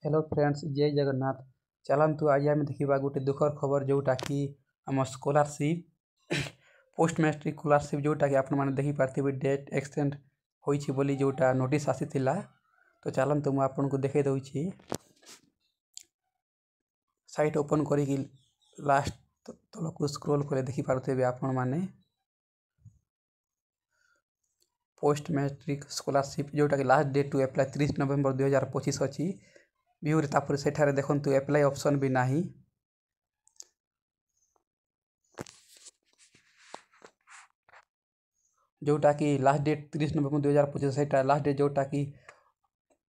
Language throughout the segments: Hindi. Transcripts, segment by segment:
हेलो फ्रेंड्स, जय जगन्नाथ। चलतु आज आम देखा गोटे दुखर खबर जोटा कि आम स्कॉलरशिप पोस्ट मैट्रिक स्कॉलरशिप जोटा कि आपण मैंने देखिपारे डेट एक्सटेंड होली जोटा नोटिस आसी तो चलतु मुझे आपन को देखे दूसरी साइट ओपन करी लास्ट तल को स्क्रोल कर देखिपारे आपण मैंने पोस्ट मैट्रिक स्कॉलरशिप जोटा कि लास्ट डेट टू अप्लाई 30 नवेम्बर 2025 अच्छी व्यूरे तापर सेठारे देखंतु अप्लाई ऑप्शन भी नाही जोटा कि लास्ट डेट 30 नवेम्बर 2025 सेटा लास्ट डेट जोटा कि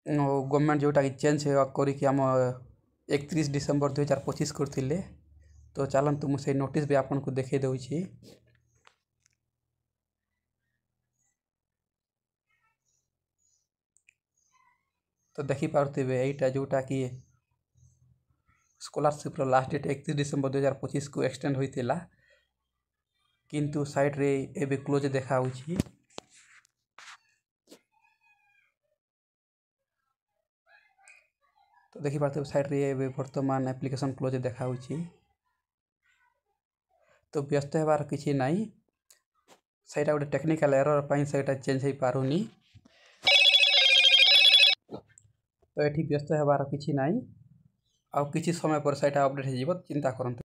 गवर्नमेंट जोटा कि चेंज करिक आम 31 डिसेम्बर 2025 करथिले। तो चलतु मुझे नोटिस भी आपन को देखे दूसरी तो देखिपारे यहीटा जोटा कि स्कॉलरशिप लास्ट डेट 31 डिसेम्बर 2025 को एक्सटेंड होता किंतु साइट रे एबे क्लोज देखा तो देखिपारे साइट रे एबे वर्तमान एप्लिकेशन क्लोज देखा तो व्यस्त होबार किसी नाई सहीटा गोटे टेक्निकल एरर पाई सहीटा चेंज हो पारुनी तो ये व्यस्त होबार किसी नाई आउ किसी समय पर सहीटा अपडेट हो चिंता करंतु।